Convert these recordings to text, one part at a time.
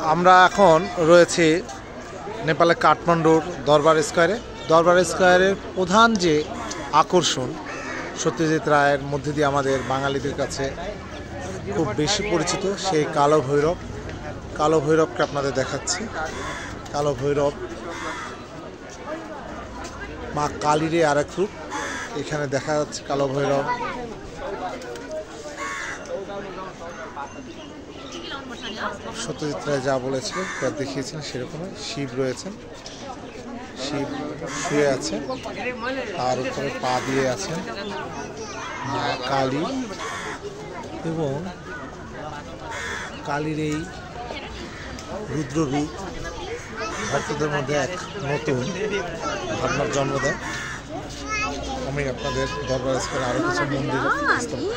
আমরা এখন রয়েছি নেপালের কাঠমান্ডুর দরবার স্কয়ারে। দরবার স্কয়ারের প্রধান যে আকর্ষণ সত্যজিৎ রায়ের মধ্যে দিয়ে আমাদের বাঙালিদের কাছে খুব বেশি পরিচিত সেই কালো ভৈরব। কালো ভৈরবকে আপনাদের দেখাচ্ছি। কালো ভৈরব মা কালীরই আর এক রূপ এখানে দেখা যাচ্ছে। কালো ভৈরব সত্যজিৎ রায় যা বলেছিল যা দেখিয়েছেন সেরকমই শিব রয়েছেন। শিব শুয়ে আছেন, তার উপরে পা দিয়ে আছেন মা কালী, এবং কালীর এই রুদ্র রূপ ভক্তদের মধ্যে এক নতুন ভাবনার জন্ম দেয়। আমি আপনাদের দরবার স্কয়ারে আরো কিছু মন্দির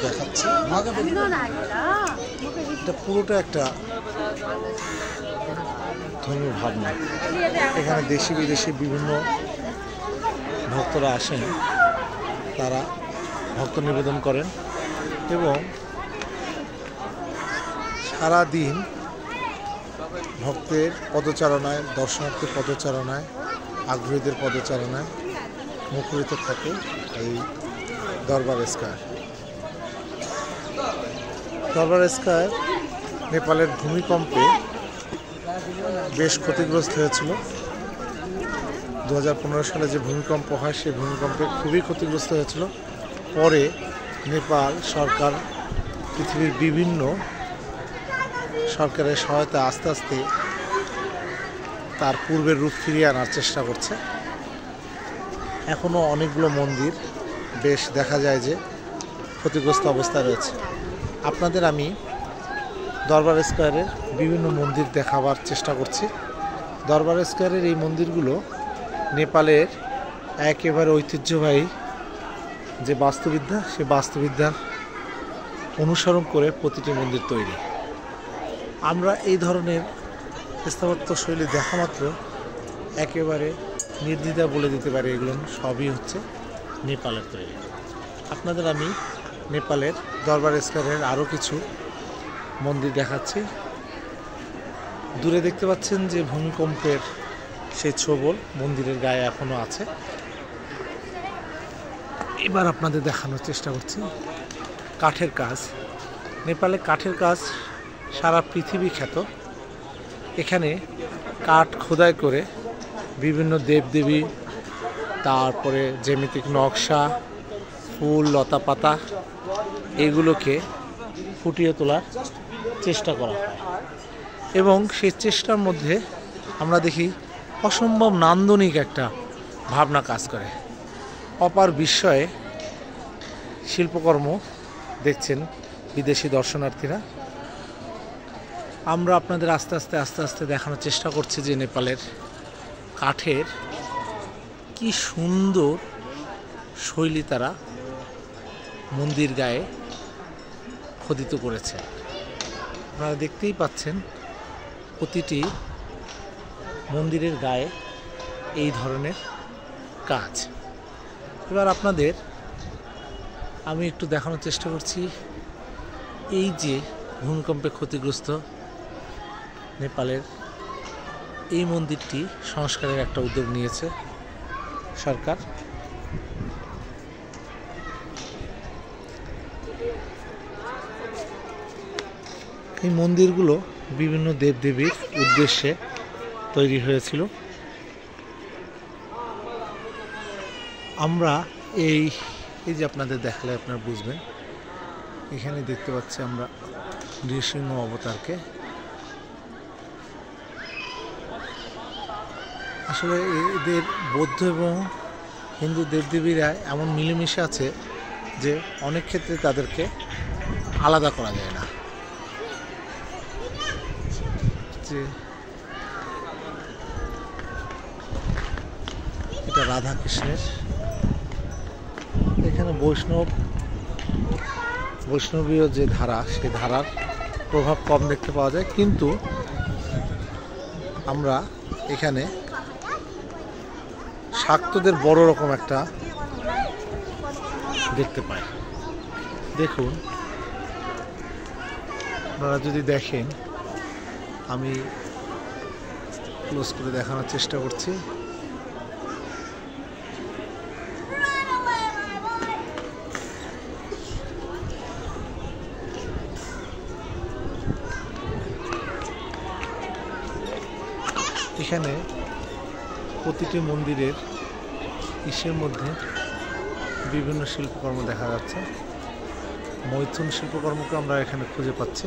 দেখাচ্ছি। এটা পুরোটা একটা ধর্মীয় ভাবনা। এখানে দেশি বিদেশি বিভিন্ন ভক্তরা আসেন, তারা ভক্ত নিবেদন করেন এবং সারাদিন ভক্তের পদচারণায়, দর্শনার্থীর পদচারণায়, আগ্রহীদের পদচারণায় মুখরিত থাকে এই দরবার স্কয়ার। দরবার স্কয়ার নেপালের ভূমিকম্পে বেশ ক্ষতিগ্রস্ত হয়েছিল। 2015 সালে যে ভূমিকম্প হয় সেই ভূমিকম্পে খুবই ক্ষতিগ্রস্ত হয়েছিল। পরে নেপাল সরকার পৃথিবীর বিভিন্ন সরকারের সহায়তা আস্তে আস্তে তার পূর্বের রূপ ফিরিয়ে আনার চেষ্টা করছে। এখনও অনেকগুলো মন্দির বেশ দেখা যায় যে ক্ষতিগ্রস্ত অবস্থায় রয়েছে। আপনাদের আমি দরবার স্কয়ারের বিভিন্ন মন্দির দেখাবার চেষ্টা করছি। দরবার স্কয়ারের এই মন্দিরগুলো নেপালের একেবারে ঐতিহ্যবাহী যে বাস্তুবিদ্যা, সেই বাস্তুবিদ্যার অনুসরণ করে প্রতিটি মন্দির তৈরি। আমরা এই ধরনের স্থাপত্য শৈলী দেখা মাত্র একেবারে নির্দ্বিধা বলে দিতে পারি এগুলো সবই হচ্ছে নেপালের তৈরি। আপনাদের আমি নেপালের দরবার স্কয়ারের আরও কিছু মন্দির দেখাচ্ছি। দূরে দেখতে পাচ্ছেন যে ভূমিকম্পের সেই ছোবল মন্দিরের গায়ে এখনো আছে। এবার আপনাদের দেখানোর চেষ্টা করছি কাঠের কাজ। নেপালে কাঠের কাজ সারা পৃথিবী খ্যাত। এখানে কাঠ খোদাই করে বিভিন্ন দেবদেবী, তারপরে জ্যামিতিক নকশা, ফুল, লতা পাতা এগুলোকে ফুটিয়ে তোলার চেষ্টা করা হয় এবং সেই চেষ্টার মধ্যে আমরা দেখি অসম্ভব নান্দনিক একটা ভাবনা কাজ করে। অপার বিস্ময়ে শিল্পকর্ম দেখছেন বিদেশি দর্শনার্থীরা। আমরা আপনাদের আস্তে আস্তে দেখানোর চেষ্টা করছি যে নেপালের কাঠের কি সুন্দর শৈলী তারা মন্দির গায়ে খোদিত করেছে। আপনারা দেখতেই পাচ্ছেন প্রতিটি মন্দিরের গায়ে এই ধরনের কাজ। এবার আপনাদের আমি একটু দেখানোর চেষ্টা করছি এই যে ভূমিকম্পে ক্ষতিগ্রস্ত নেপালের এই মন্দিরটি সংস্কারের একটা উদ্যোগ নিয়েছে সরকার। এই মন্দিরগুলো বিভিন্ন দেবদেবীর উদ্দেশ্যে তৈরি হয়েছিল। আমরা এই যে আপনাদের দেখালে আপনারা বুঝবেন, এখানে দেখতে পাচ্ছি আমরা নৃসিংহ অবতারকে। আসলে এদের বৌদ্ধ এবং হিন্দু দেবদেবীরা এমন মিলেমিশে আছে যে অনেক ক্ষেত্রে তাদেরকে আলাদা করা যায় না। যে এটা রাধা কৃষ্ণের, এখানে বৈষ্ণবীয় যে ধারা, সেই ধারার প্রভাব কম দেখতে পাওয়া যায়, কিন্তু আমরা এখানে শাক্তদের বড় রকম একটা দেখতে পাই। দেখুন, আপনারা যদি দেখেন, আমি ক্লোজ করে দেখানোর চেষ্টা করছি। এখানে প্রতিটি মন্দিরের ইসের মধ্যে বিভিন্ন শিল্পকর্ম দেখা যাচ্ছে। মৈথুন শিল্পকর্মকে আমরা এখানে খুঁজে পাচ্ছি।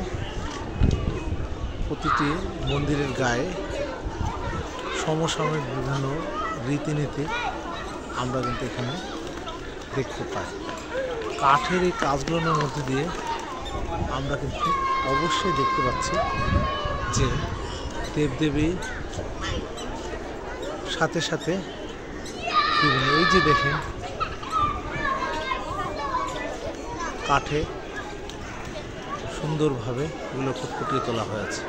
প্রতিটি মন্দিরের গায়ে সমসাময়িক বিভিন্ন রীতিনীতি আমরা কিন্তু এখানে দেখতে পাই। কাঠের এই কাজগুলোর মধ্যে দিয়ে আমরা কিন্তু অবশ্যই দেখতে পাচ্ছি যে দেবদেবীর সাথে সাথে বিভিন্ন, এই যে দেখেন কাঠে সুন্দরভাবে এগুলো ফুটফুটিয়ে তোলা হয়েছে।